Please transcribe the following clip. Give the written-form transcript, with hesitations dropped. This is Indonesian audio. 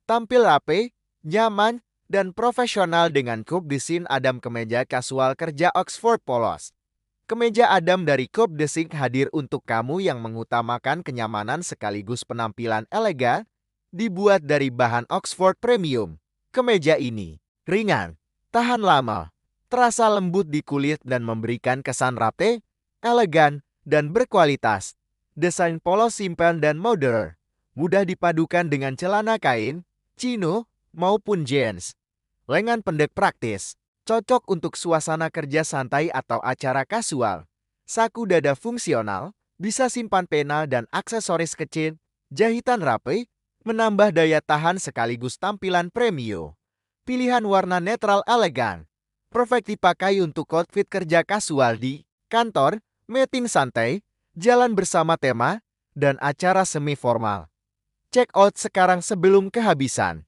Tampil rapi, nyaman, dan profesional dengan Coupe de Chine Adam kemeja kasual kerja Oxford polos. Kemeja Adam dari Coupe de Chine hadir untuk kamu yang mengutamakan kenyamanan sekaligus penampilan elegan, dibuat dari bahan Oxford Premium. Kemeja ini ringan, tahan lama, terasa lembut di kulit dan memberikan kesan rapi, elegan, dan berkualitas. Desain polos simple dan modern, mudah dipadukan dengan celana kain, chino, maupun jeans. Lengan pendek praktis, cocok untuk suasana kerja santai atau acara kasual. Saku dada fungsional, bisa simpan pena dan aksesoris kecil, jahitan rapi, menambah daya tahan sekaligus tampilan premium. Pilihan warna netral elegan, perfect dipakai untuk outfit kerja kasual di kantor, meeting santai, jalan bersama tema, dan acara semi formal. Check out sekarang sebelum kehabisan.